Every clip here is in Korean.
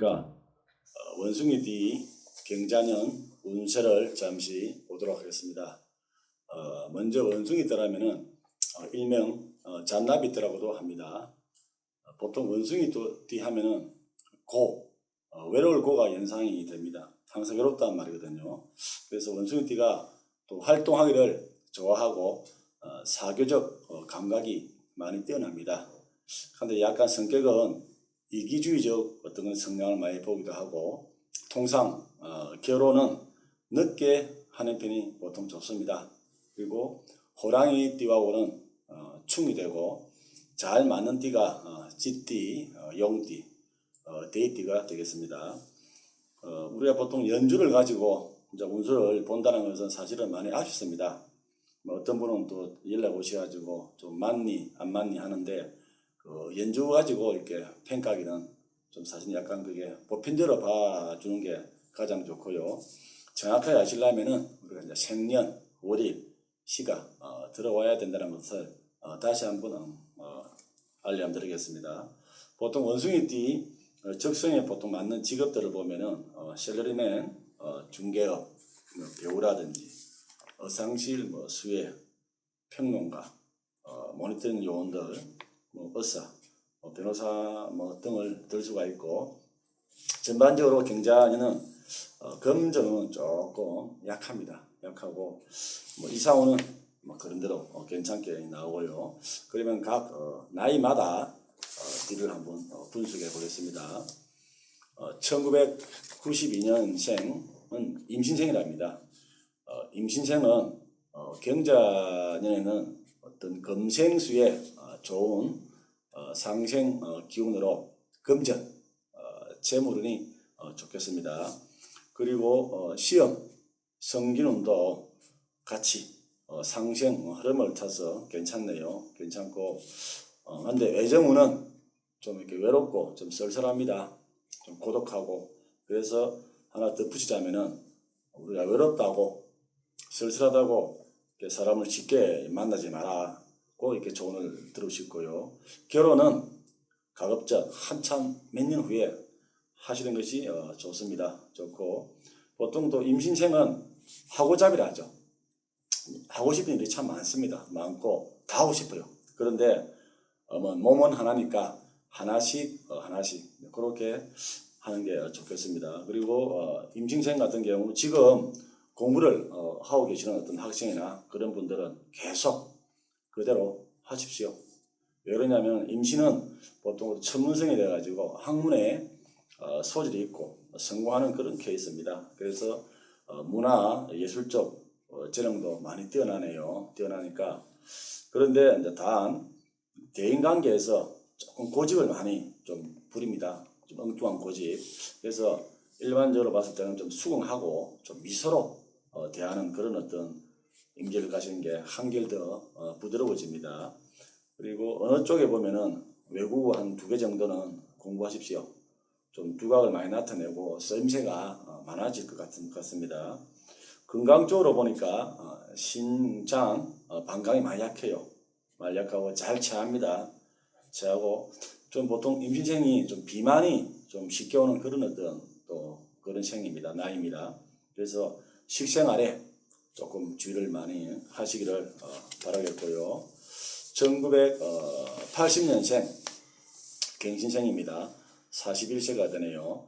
안녕하십니까. 원숭이띠 경자년 운세를 잠시 보도록 하겠습니다. 먼저 원숭이띠라면은 일명 잔나비띠라고도 합니다. 보통 원숭이띠 하면은 외로울 고가 연상이 됩니다. 항상 외롭다는 말이거든요. 그래서 원숭이띠가 또 활동하기를 좋아하고 사교적 감각이 많이 뛰어납니다. 그런데 약간 성격은 이기주의적 어떤 성향을 많이 보기도 하고, 통상 결혼은 늦게 하는 편이 보통 좋습니다. 그리고 호랑이 띠하고는 충이 되고, 잘 맞는 띠가 쥐띠, 용띠, 돼지띠가 되겠습니다. 우리가 보통 연주를 가지고 이제 운수를 본다는 것은 사실은 많이 아쉽습니다. 어떤 분은 또 연락 오셔가지고 좀 맞니 안 맞니 하는데, 연주 가지고 이렇게 평가하기는 좀 사실 약간 그게 보편대로 봐주는 게 가장 좋고요. 정확하게 아시려면은 우리가 이제 생년, 월일, 시가 들어와야 된다는 것을 다시 한번 알려드리겠습니다. 보통 원숭이띠 적성에 보통 맞는 직업들을 보면은 셀러리맨, 중개업, 배우라든지 어상실, 수혜, 평론가, 모니터링 요원들, 의사, 변호사 등을 들 수가 있고, 전반적으로 경자년은 금전은 조금 약합니다. 약하고 이사오는 그런대로 괜찮게 나오고요. 그러면 각 나이마다 띠를 한번 분석해 보겠습니다. 1992년생은 임신생이랍니다. 임신생은 경자년에는 어떤 금생수에 좋은 상생 기운으로 금전, 재물운이 좋겠습니다. 그리고 시험, 성기운도 같이 상생 흐름을 타서 괜찮네요. 괜찮고, 근데 애정운은 좀 이렇게 외롭고 좀 썰썰합니다. 좀 고독하고. 그래서 하나 더 붙이자면은, 우리가 외롭다고 쓸쓸하다고 사람을 쉽게 만나지 마라고 이렇게 조언을 드리고 싶고요. 결혼은 가급적 한참 몇 년 후에 하시는 것이 좋습니다. 좋고, 보통 또 임신생은 하고자비라 하죠. 하고 싶은 일이 참 많습니다. 많고 다 하고 싶어요. 그런데 몸은 하나니까 하나씩 그렇게 하는 게 좋겠습니다. 그리고 임신생 같은 경우 지금 공부를 하고 계시는 어떤 학생이나 그런 분들은 계속 그대로 하십시오. 왜 그러냐면 임신은 보통 천문성이 돼가지고 학문에 소질이 있고 성공하는 그런 케이스입니다. 그래서 문화 예술적 재능도 많이 뛰어나네요. 뛰어나니까. 그런데 이제 단 대인관계에서 조금 고집을 많이 좀 부립니다. 좀 엉뚱한 고집. 그래서 일반적으로 봤을 때는 좀 수긍하고 좀 미소로 대하는 그런 어떤 임계를 가시는 게 한결 더 부드러워집니다. 그리고 어느 쪽에 보면은 외국어 한 2개 정도는 공부하십시오. 좀 두각을 많이 나타내고 쓰임새가 많아질 것 같습니다. 건강 쪽으로 보니까 신장, 방광이 많이 약해요. 많이 약하고 잘 체합니다. 체하고 좀 보통 임신생이 좀 비만이 좀 쉽게 오는 그런 어떤 또 그런 생입니다. 나이입니다. 그래서 식생활에 조금 주의를 많이 하시기를 바라겠고요. 1980년생 갱신생입니다. 41세가 되네요.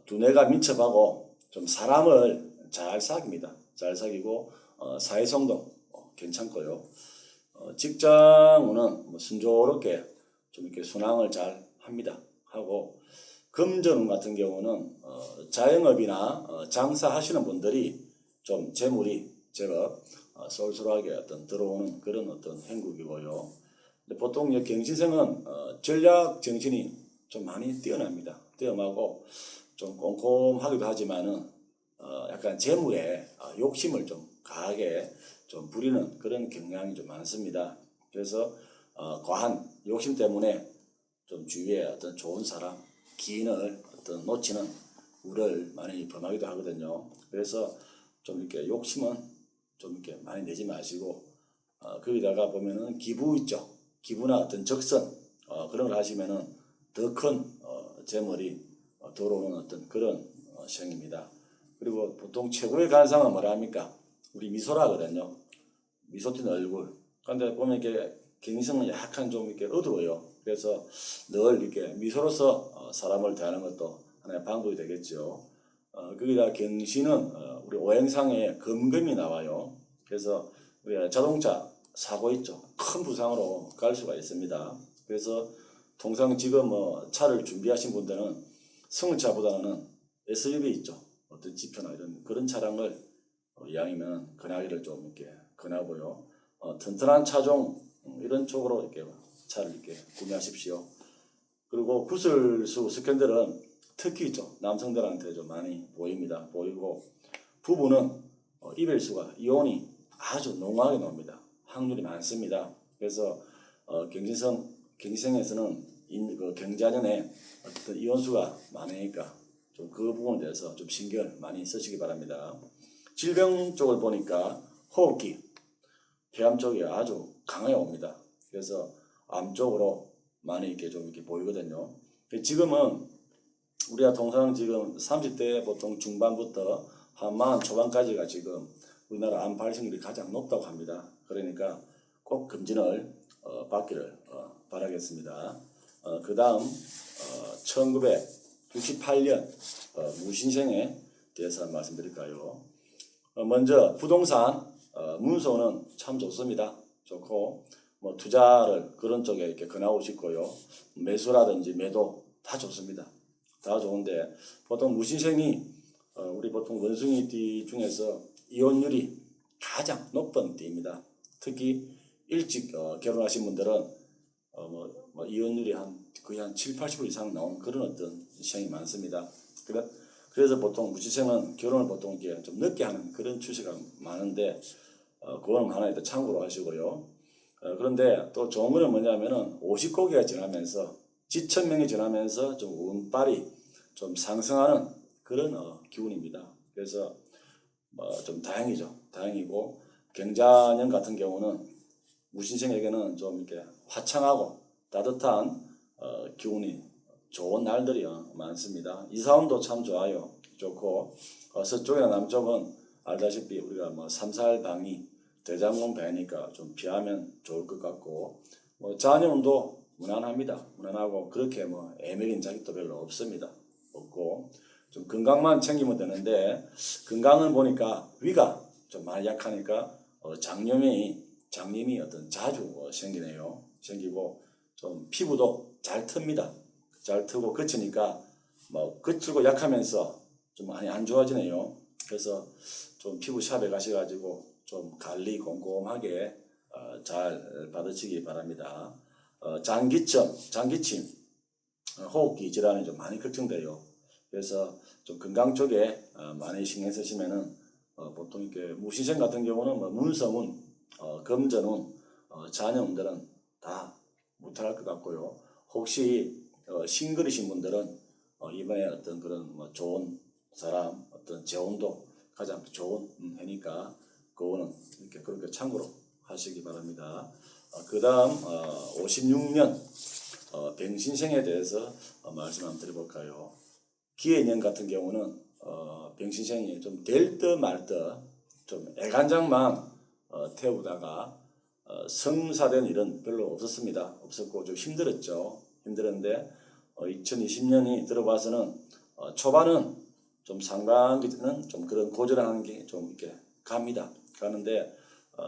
두뇌가 민첩하고 좀 사람을 잘 사깁니다. 잘 사귀고 사회성도 괜찮고요. 직장운은 순조롭게 좀 이렇게 순항을 잘 합니다. 하고, 금전운 같은 경우는 자영업이나 장사하시는 분들이 좀 재물이 제법 쏠쏠하게 어떤 들어오는 그런 어떤 행국이고요. 근데 보통 경신생은 전략 정신이 좀 많이 뛰어납니다. 뛰어나고 좀 꼼꼼하기도 하지만은 약간 재물에 욕심을 좀 강하게 좀 부리는 그런 경향이 좀 많습니다. 그래서 과한 욕심 때문에 좀 주위에 어떤 좋은 사람, 기인을 어떤 놓치는 우려를 많이 범하기도 하거든요. 그래서 좀 이렇게 욕심은 좀 이렇게 많이 내지 마시고, 거기다가 보면은 기부 있죠. 기부나 어떤 적선 그런 걸 하시면은 더 큰 재물이 들어오는 어떤 그런 생입니다. 그리고 보통 최고의 관상은 뭐라 합니까? 우리 미소라거든요. 미소 띤 얼굴. 그런데 보면 이렇게 경신성은 약간 좀 이렇게 어두워요. 그래서 늘 이렇게 미소로서 사람을 대하는 것도 하나의 방법이 되겠죠. 거기다 경신은 우리 오행상에 금금이 나와요. 그래서 우리가 자동차 사고 있죠. 큰 부상으로 갈 수가 있습니다. 그래서 통상 지금 차를 준비하신 분들은 승용차보다는 SUV 있죠. 어떤 지표나 이런 그런 차량을 이왕이면 권하기를 좀 이렇게 권하고요. 튼튼한 차종 이런 쪽으로 이렇게 차를 이렇게 구매하십시오. 그리고 구슬수 스캔들은 특히 있죠. 남성들한테 좀 많이 보입니다. 보이고 부부는 이별수가 이온이 아주 농후하게 나옵니다. 확률이 많습니다. 그래서 경신성에서는 그 경자년에 어떤 이온수가 많으니까 좀 그 부분에 대해서 좀 신경 많이 쓰시기 바랍니다. 질병 쪽을 보니까 호흡기, 폐암 쪽이 아주 강하게 옵니다. 그래서 암 쪽으로 많이 이렇게 좀 이렇게 보이거든요. 지금은 우리가 통상 지금 30대 보통 중반부터 한 40 초반까지가 지금 우리나라 암 발생률이 가장 높다고 합니다. 그러니까 꼭 검진을 받기를 바라겠습니다. 그 다음 1968년 무신생에 대해서 말씀드릴까요? 먼저 부동산 문서는 참 좋습니다. 좋고 투자를 그런 쪽에 이렇게 권하고 싶고요. 매수라든지 매도 다 좋습니다. 다 좋은데 보통 무신생이 우리 보통 원숭이띠 중에서 이혼율이 가장 높은 띠입니다. 특히 일찍 결혼하신 분들은 이혼율이 거의 한 7, 80% 이상 나오는 그런 어떤 시행이 많습니다. 그래서 보통 무신생은 결혼을 보통 이렇게 좀 늦게 하는 그런 추세가 많은데 그거는 하나의 더 참고로 하시고요. 그런데 또 좋은 거는 뭐냐면은 50고기가 지나면서 지천명이 지나면서 좀 운빨이 좀 상승하는 그런 기운입니다. 그래서 좀 다행이죠. 다행이고 경자년 같은 경우는 무신생에게는 좀 이렇게 화창하고 따뜻한 기운이 좋은 날들이 많습니다. 이사운도 참 좋아요. 좋고 서쪽이나 남쪽은 알다시피 우리가 3, 4일 방이 대장군 배니까 좀 피하면 좋을 것 같고 자녀운도 무난합니다. 무난하고 그렇게 애매인 자격도 별로 없습니다. 없고 좀 건강만 챙기면 되는데 건강을 보니까 위가 좀 많이 약하니까 장염이 어떤 자주 생기네요. 생기고 좀 피부도 잘 틉니다. 잘 트고 거치니까 거칠고 약하면서 좀 많이 안 좋아지네요. 그래서 좀 피부샵에 가셔가지고 좀 관리 꼼꼼하게 잘 받으시기 바랍니다. 장기침, 호흡기 질환이 좀 많이 걱정돼요. 그래서 좀 건강 쪽에 많이 신경 쓰시면은 보통 이렇게 무신생 같은 경우는 문서운, 금전운, 자녀운들은 다 무탈할 것 같고요. 혹시 싱글이신 분들은 이번에 어떤 그런 좋은 사람, 어떤 재혼도 가장 좋은 해니까 그거는 이렇게 그렇게 참고로 하시기 바랍니다. 그 다음 56년 병신생에 대해서 말씀 한번 드려볼까요? 기해년 같은 경우는 병신생이 좀 될 듯 말 듯 좀 애간장만 태우다가 성사된 일은 별로 없었습니다. 없었고 좀 힘들었죠. 힘들었는데 2020년이 들어봐서는 초반은 좀 상반기는 좀 그런 고전하는 게 좀 이렇게 갑니다. 가는데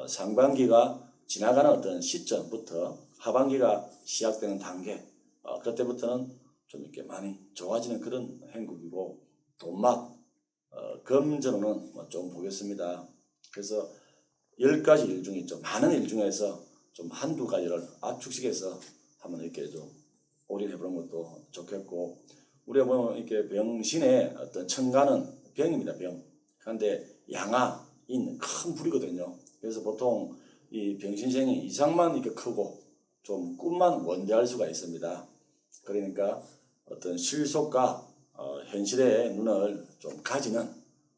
상반기가 지나가는 어떤 시점부터 하반기가 시작되는 단계 그때부터는 좀 이렇게 많이 좋아지는 그런 행국이고 돈막 금전운은 좀 보겠습니다. 그래서 10가지 일 중에 좀 많은 일 중에서 좀 한두 가지를 압축식해서 한번 이렇게 좀 올인해 보는 것도 좋겠고 우리가 보면 이렇게 병신의 어떤 천간은 병입니다. 병. 그런데 양화인 큰 불이거든요. 그래서 보통 이 병신생이 이상만 이렇게 크고 좀 꿈만 원대할 수가 있습니다. 그러니까 어떤 실속과 현실의 눈을 좀 가지는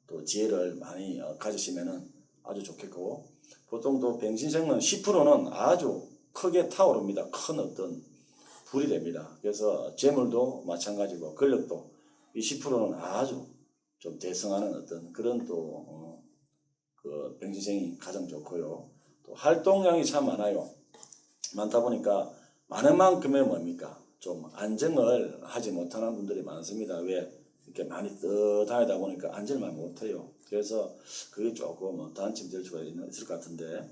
또 지혜를 많이 가지시면은 아주 좋겠고 보통 또 병신생은 10%는 아주 크게 타오릅니다. 큰 어떤 불이 됩니다. 그래서 재물도 마찬가지고 권력도 이 10%는 아주 좀 대성하는 어떤 그런 또 그 병신생이 가장 좋고요. 또 활동량이 참 많아요. 많다 보니까 많은 만큼의 뭡니까? 좀 안정을 하지 못하는 분들이 많습니다. 왜? 이렇게 많이 떠다니다 보니까 안정을 많이 못해요. 그래서 그게 조금 단점이 될 수가 있을 것 같은데,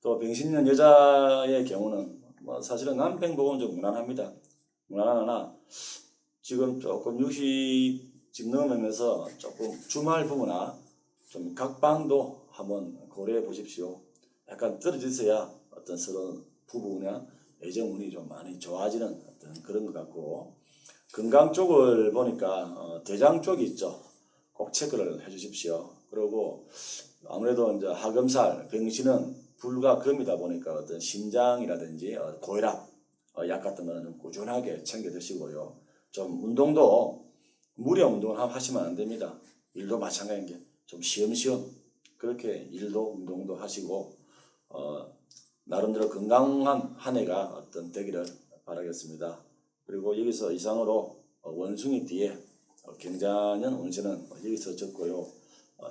또 병신년 여자의 경우는 뭐 사실은 남편복은 좀 무난합니다. 무난하나 지금 조금 60집 넘으면서 조금 주말 부부나 좀 각방도 한번 고려해 보십시오. 약간 떨어지셔야 어떤 서로 부부나 애정운이 좀 많이 좋아지는 어떤 그런 것 같고, 건강 쪽을 보니까 대장 쪽이 있죠. 꼭 체크를 해 주십시오. 그리고 아무래도 이제 하금살, 병신은 불과 금이다 보니까 어떤 심장이라든지 고혈압 약 같은 거는 좀 꾸준하게 챙겨 드시고요. 좀 운동도 무리 운동을 하시면 안 됩니다. 일도 마찬가지인 게 좀 쉬엄쉬엄 그렇게 일도 운동도 하시고 나름대로 건강한 한 해가 어떤 되기를 바라겠습니다. 그리고 여기서 이상으로 원숭이띠에 경자년 운세는 여기서 적고요.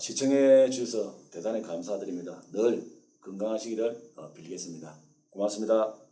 시청해 주셔서 대단히 감사드립니다. 늘 건강하시기를 빌겠습니다. 고맙습니다.